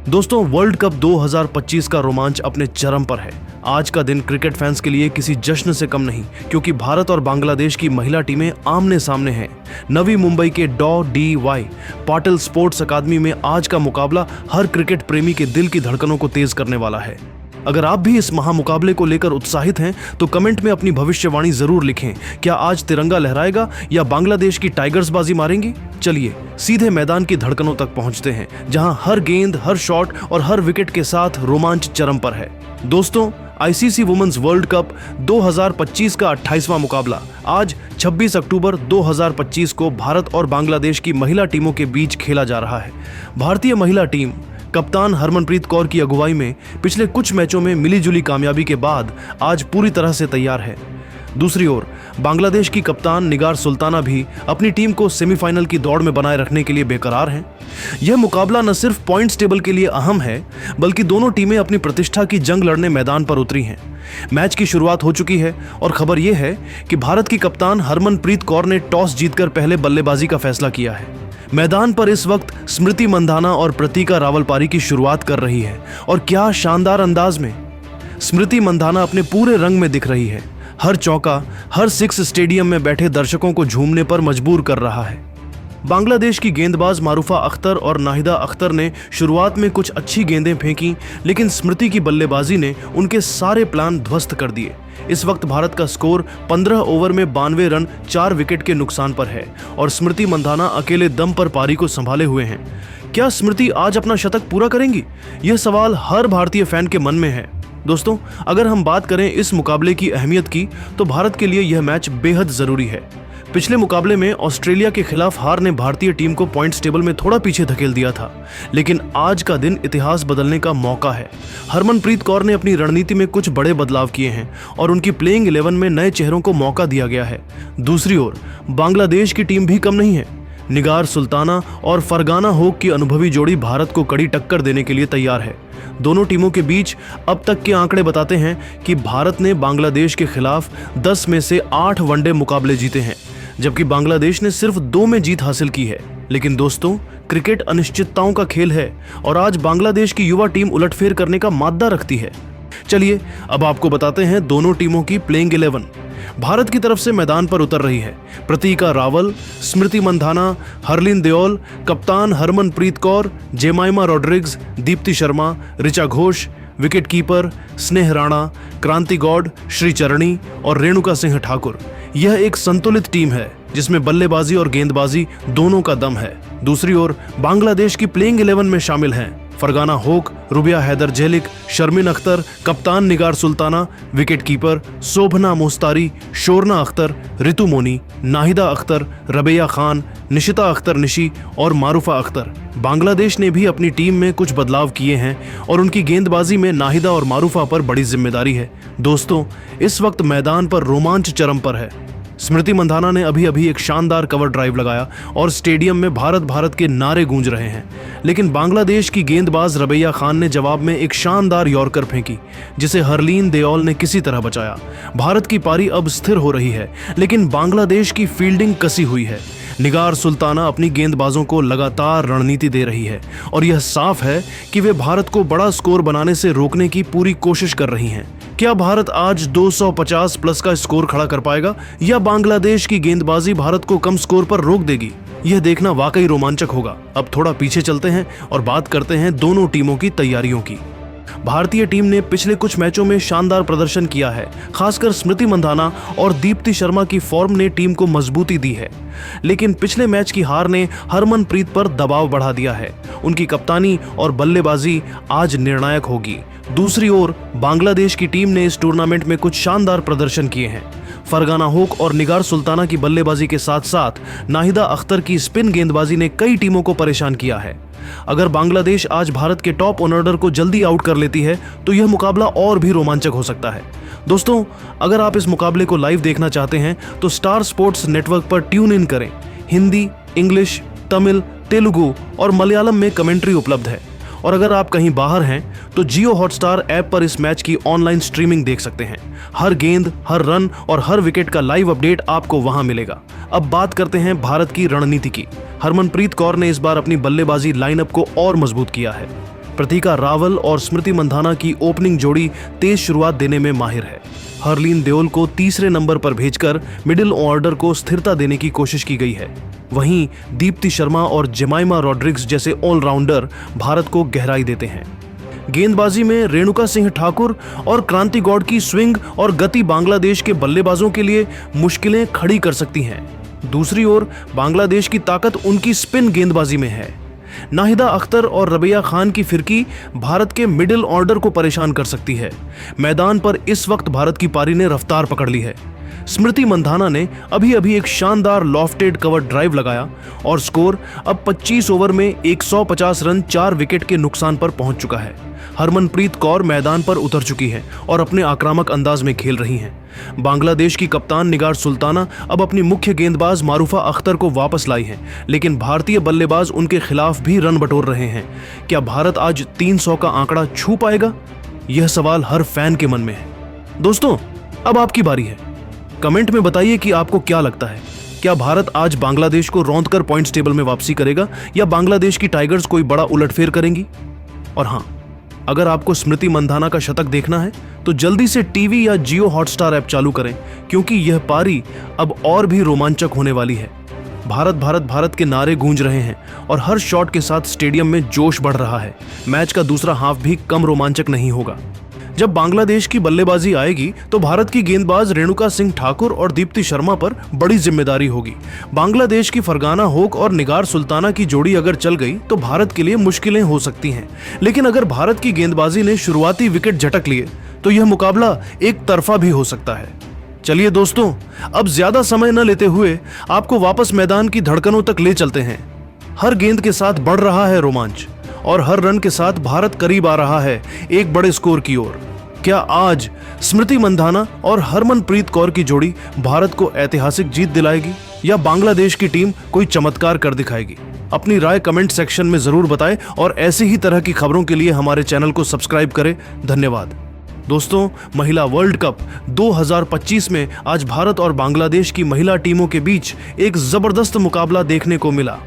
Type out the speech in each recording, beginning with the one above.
दोस्तों, world cup 2025 का रोमांच अपने चरम पर है। आज का दिन क्रिकेट फैंस के लिए किसी जश्न से कम नहीं, क्योंकि भारत और बांग्लादेश की महिला टीमें आमने सामने हैं। नवी मुंबई के डॉ.डी.वाई. पाटिल स्पोर्ट्स अकादमी में आज का मुकाबला हर क्रिकेट प्रेमी के दिल की धड़कनों को तेज करने वाला है। अगर आप भी इस महामुकाबले को लेकर उत्साहित हैं तो कमेंट में अपनी भविष्यवाणी जरूर लिखें। क्या आज तिरंगा लहराएगा या बांग्लादेश की टाइगर्स बाजी मारेंगी? चलिए सीधे मैदान की धड़कनों तक पहुंचते हैं, जहां हर गेंद, हर शॉट और हर विकेट के साथ रोमांच चरम पर है। दोस्तों, आईसीसी वुमेन्स वर्ल्ड कप 2025 का 28वां मुकाबला आज 26 अक्टूबर 2025 को भारत और बांग्लादेश की महिला टीमों के बीच खेला जा रहा है। भारतीय महिला टीम कप्तान हरमनप्रीत कौर की अगुवाई में पिछले कुछ मैचों में मिलीजुली कामयाबी के बाद आज पूरी तरह से तैयार है। दूसरी ओर बांग्लादेश की कप्तान निगार सुल्ताना भी अपनी टीम को सेमीफाइनल की दौड़ में बनाए रखने के लिए बेकरार हैं। यह मुकाबला न सिर्फ पॉइंट्स टेबल के लिए अहम है, बल्कि दोनों टीमें अपनी प्रतिष्ठा की जंग लड़ने मैदान पर उतरी हैं। मैच की शुरुआत हो चुकी है और खबर यह है कि भारत की कप्तान हरमनप्रीत कौर ने टॉस जीतकर पहले बल्लेबाजी का फैसला किया है। मैदान पर इस वक्त स्मृति मंधाना और प्रतीका रावलपारी की शुरुआत कर रही है, और क्या शानदार अंदाज में। स्मृति मंधाना अपने पूरे रंग में दिख रही है। हर चौका, हर सिक्स स्टेडियम में बैठे दर्शकों को झूमने पर मजबूर कर रहा है। बांग्लादेश की गेंदबाज मारूफा अख्तर और नाहिदा अख्तर ने शुरुआत में कुछ अच्छी गेंदें फेंकी, लेकिन स्मृति की बल्लेबाजी ने उनके सारे प्लान ध्वस्त कर दिए। इस वक्त भारत का स्कोर 15 ओवर में 92 रन 4 विकेट के नुकसान पर है, और स्मृति मंधाना अकेले दम पर पारी को संभाले हुए हैं। क्या स्मृति आज अपना शतक पूरा करेंगी? यह सवाल हर भारतीय फैन के मन में है। दोस्तों, अगर हम बात करें इस मुकाबले की अहमियत की, तो भारत के लिए यह मैच बेहद जरूरी है। पिछले मुकाबले में ऑस्ट्रेलिया के खिलाफ हार ने भारतीय टीम को पॉइंट्स टेबल में थोड़ा पीछे धकेल दिया था, लेकिन आज का दिन इतिहास बदलने का मौका है। हरमनप्रीत कौर ने अपनी रणनीति में कुछ बड़े बदलाव किए हैं और उनकी प्लेइंग 11 में नए चेहरों को मौका दिया गया है। दूसरी ओर बांग्लादेश की टीम भी कम नहीं है। निगार सुल्ताना और फरगाना होक की अनुभवी जोड़ी भारत को कड़ी टक्कर देने के लिए तैयार है। दोनों टीमों के बीच अब तक के आंकड़े बताते हैं कि भारत ने बांग्लादेश के खिलाफ 10 में से 8 वनडे मुकाबले जीते हैं, जबकि बांग्लादेश ने सिर्फ 2 में जीत हासिल की है। लेकिन दोस्तों, क्रिकेट अनिश्चितताओं का खेल है, और आज बांग्लादेश की युवा टीम उलटफेर करने का माद्दा रखती है। चलिए अब आपको बताते हैं दोनों टीमों की प्लेइंग 11। भारत की तरफ से मैदान पर उतर रही है प्रतीका रावल, स्मृति मंधाना, हरलीन देओल, कप्तान Harmanpreet Kaur, Jemimah Rodrigues, Deepti Sharma, Richa Ghosh, wicket keeper स्नेह राणा, क्रांति गौड, श्री चरणी और रेणुका सिंह ठाकुर। यह एक संतुलित टीम है जिसमें बल्लेबाजी और गेंदबाजी दोनों का दम है। दूसरी ओर बांग्लादेश की प्लेइंग 11 में शामिल हैं फरगाना होक, रुबिया हैदर जेलिक, शर्मिन अख्तर, कप्तान निगार सुल्ताना, विकेट कीपर शोभना मुस्तारी, शोरना अख्तर, रितु मोनी, नाहिदा अख्तर, रबैया खान, निशिता अख्तर निशी और मारूफा अख्तर। बांग्लादेश ने भी अपनी टीम में कुछ बदलाव किए हैं, और उनकी गेंदबाजी में नाहिदा और मारूफा पर बड़ी जिम्मेदारी है। दोस्तों, इस वक्त मैदान पर रोमांच चरम पर है। स्मृति मंधाना ने अभी एक शानदार कवर ड्राइव लगाया और स्टेडियम में भारत भारत के नारे गूंज रहे हैं, लेकिन बांग्लादेश की गेंदबाज रबैया खान ने जवाब में एक शानदार यॉर्कर फेंकी, जिसे हरलीन देओल ने किसी तरह बचाया। भारत की पारी अब स्थिर हो रही है, लेकिन बांग्लादेश की फील्डिंग कसी हुई है। निगार सुल्ताना अपनी गेंदबाजों को लगातार रणनीति दे रही है, और यह साफ है कि वे भारत को बड़ा स्कोर बनाने से रोकने की पूरी कोशिश कर रही हैं। क्या भारत आज 250 प्लस का स्कोर खड़ा कर पाएगा, या बांग्लादेश की गेंदबाजी भारत को कम स्कोर पर रोक देगी? यह देखना वाकई रोमांचक होगा। अब थोड़ा पीछे चलते हैं और बात करते हैं दोनों टीमों की तैयारियों की। भारतीय टीम ने पिछले कुछ मैचों में शानदार प्रदर्शन किया है। खासकर स्मृति मंधाना और दीप्ति शर्मा की फॉर्म ने टीम को मजबूती दी है, लेकिन पिछले मैच की हार ने हरमनप्रीत पर दबाव बढ़ा दिया है। उनकी कप्तानी और बल्लेबाजी आज निर्णायक होगी। दूसरी ओर बांग्लादेश की टीम ने इस टूर्नामेंट में कुछ शानदार प्रदर्शन किए हैं। फरगाना होक और निगार सुल्ताना की बल्लेबाजी के साथ साथ नाहिदा अख्तर की स्पिन गेंदबाजी ने कई टीमों को परेशान किया है। अगर बांग्लादेश आज भारत के टॉप ऑर्डर को जल्दी आउट कर लेती है, तो यह मुकाबला और भी रोमांचक हो सकता है। दोस्तों, अगर आप इस मुकाबले को लाइव देखना चाहते हैं तो स्टार स्पोर्ट्स नेटवर्क पर ट्यून इन करें। हिंदी, इंग्लिश, तमिल, तेलुगु और मलयालम में कमेंट्री उपलब्ध है। और अगर आप कहीं बाहर हैं तो जियो हॉटस्टार ऐप पर इस मैच की ऑनलाइन स्ट्रीमिंग देख सकते हैं। हर गेंद, हर रन और हर विकेट का लाइव अपडेट आपको वहां मिलेगा। अब बात करते हैं भारत की रणनीति की। हरमनप्रीत कौर ने इस बार अपनी बल्लेबाजी लाइनअप को और मजबूत किया है। प्रतिका रावल और स्मृति मंधाना की ओपनिंग जोड़ी तेज शुरुआत देने में माहिर है। हरलीन देओल को तीसरे नंबर पर भेजकर मिडिल ऑर्डर को स्थिरता देने की कोशिश की गई है। वहीं दीप्ति शर्मा और जेमाइमा रॉड्रिग्स जैसे ऑलराउंडर भारत को गहराई देते हैं। गेंदबाजी में रेणुका सिंह ठाकुर और क्रांति गौड़ की स्विंग और गति बांग्लादेश के बल्लेबाजों के लिए मुश्किलें खड़ी कर सकती हैं। दूसरी ओर बांग्लादेश की ताकत उनकी स्पिन गेंदबाजी में है। नाहिदा अख्तर और रबिया खान की फिरकी भारत के मिडिल ऑर्डर को परेशान कर सकती है। मैदान पर इस वक्त भारत की पारी ने रफ्तार पकड़ ली है। स्मृति मंधाना ने अभी एक शानदार लॉफ्टेड कवर ड्राइव लगाया और स्कोर अब 25 ओवर में 150 रन 4 विकेट के नुकसान पर पहुंच चुका है। हरमनप्रीत कौर मैदान पर उतर चुकी है और अपने आक्रामक अंदाज में खेल रही हैं। बांग्लादेश की कप्तान निगार सुल्ताना अब अपनी मुख्य गेंदबाज मारूफा अख्तर को वापस लाई हैं, लेकिन भारतीय बल्लेबाज उनके खिलाफ भी रन बटोर रहे हैं। क्या भारत आज 300 का आंकड़ा छू पाएगा? यह सवाल हर फैन के मन में है। दोस्तों, अब आपकी बारी है। कमेंट में बताइए कि आपको क्या लगता है। क्या भारत आज बांग्लादेश को रौंदकर पॉइंट्स टेबल में वापसी करेगा या बांग्लादेश की टाइगर्स कोई बड़ा उलटफेर करेंगी? और हाँ, अगर आपको स्मृति मंधाना का शतक देखना है तो जल्दी से टीवी या जियो हॉटस्टार ऐप चालू करें, क्योंकि यह पारी अब और भी रोमांचक होने वाली है। भारत भारत भारत के नारे गूंज रहे हैं और हर शॉट के साथ स्टेडियम में जोश बढ़ रहा है। मैच का दूसरा हाफ भी कम रोमांचक नहीं होगा। जब बांग्लादेश की बल्लेबाजी आएगी तो भारत की गेंदबाज रेणुका सिंह ठाकुर और दीप्ति शर्मा पर बड़ी जिम्मेदारी होगी। बांग्लादेश की फरगाना होक और निगार सुल्ताना की जोड़ी अगर चल गई तो भारत के लिए मुश्किलें हो सकती हैं। लेकिन अगर भारत की गेंदबाजी ने शुरुआती विकेट झटक लिए तो यह मुकाबला एक तरफा भी हो सकता है। चलिए दोस्तों, अब ज्यादा समय न लेते हुए आपको वापस मैदान की धड़कनों तक ले चलते हैं। हर गेंद के साथ बढ़ रहा है रोमांच और हर रन के साथ भारत करीब आ रहा है एक बड़े स्कोर की ओर। क्या आज स्मृति मंधाना और हरमनप्रीत कौर की जोड़ी भारत को ऐतिहासिक जीत दिलाएगी या बांग्लादेश की टीम कोई चमत्कार कर दिखाएगी? अपनी राय कमेंट सेक्शन में जरूर बताएं और ऐसी ही तरह की खबरों के लिए हमारे चैनल को सब्सक्राइब करें। धन्यवाद। दोस्तों, महिला वर्ल्ड कप 2025 में आज भारत और बांग्लादेश की महिला टीमों के बीच एक जबरदस्त मुकाबला देखने को मिला।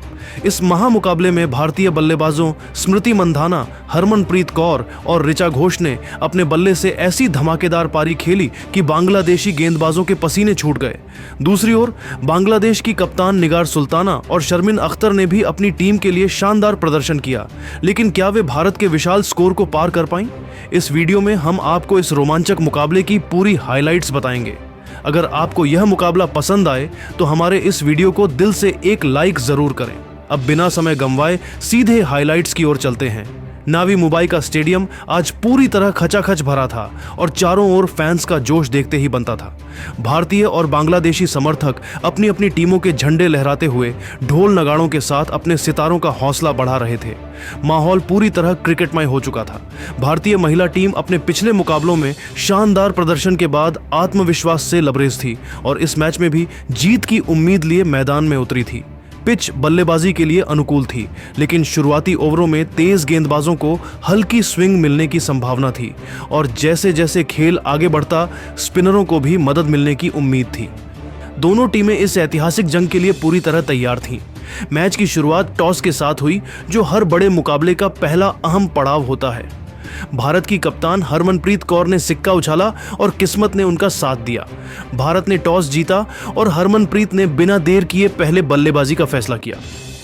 इस महामुकाबले में भारतीय बल्लेबाजों स्मृति मंधाना, हरमनप्रीत कौर और ऋचा घोष ने अपने बल्ले से ऐसी धमाकेदार पारी खेली कि बांग्लादेशी गेंदबाजों के पसीने छूट गए। दूसरी ओर बांग्लादेश की कप्तान निगार सुल्ताना और शर्मिन अख्तर ने भी अपनी टीम के लिए शानदार प्रदर्शन किया, लेकिन क्या वे भारत के विशाल स्कोर को पार कर पाईं? इस वीडियो में हम आपको इस रोमांचक मुकाबले की पूरी हाइलाइट्स बताएंगे। अगर आपको यह मुकाबला पसंद आए तो हमारे इस वीडियो को दिल से एक लाइक जरूर करें। अब बिना समय गंवाए सीधे हाइलाइट्स की ओर चलते हैं। नावी मुंबई का स्टेडियम आज पूरी तरह खचाखच भरा था और चारों ओर फैंस का जोश देखते ही बनता था। भारतीय और बांग्लादेशी समर्थक अपनी अपनी टीमों के झंडे लहराते हुए ढोल नगाड़ों के साथ अपने सितारों का हौसला बढ़ा रहे थे। माहौल पूरी तरह क्रिकेटमय हो चुका था। भारतीय महिला टीम अपने पिछले मुकाबलों में शानदार प्रदर्शन के बाद आत्मविश्वास से लबरेज थी और इस मैच में भी जीत की उम्मीद लिए मैदान में उतरी थी। पिच बल्लेबाजी के लिए अनुकूल थी, लेकिन शुरुआती ओवरों में तेज गेंदबाजों को हल्की स्विंग मिलने की संभावना थी और जैसे जैसे खेल आगे बढ़ता स्पिनरों को भी मदद मिलने की उम्मीद थी। दोनों टीमें इस ऐतिहासिक जंग के लिए पूरी तरह तैयार थीं। मैच की शुरुआत टॉस के साथ हुई, जो हर बड़े मुकाबले का पहला अहम पड़ाव होता है। भारत की कप्तान हरमनप्रीत कौर ने सिक्का उछाला और किस्मत ने उनका साथ दिया। भारत ने टॉस जीता और हरमनप्रीत ने बिना देर किए पहले बल्लेबाजी का फैसला किया।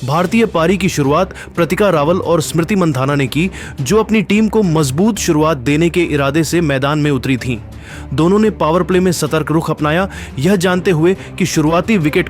भारतीय पारी की शुरुआत प्रतिका रावल और स्मृति मंधाना ने की, जो अपनी टीम को मजबूत शुरुआत देने के इरादे से मैदान में उतरी थीं। दोनों ने पावर प्ले में सतर्क रुख अपनाया, यह जानते हुए कि शुरुआती विकेट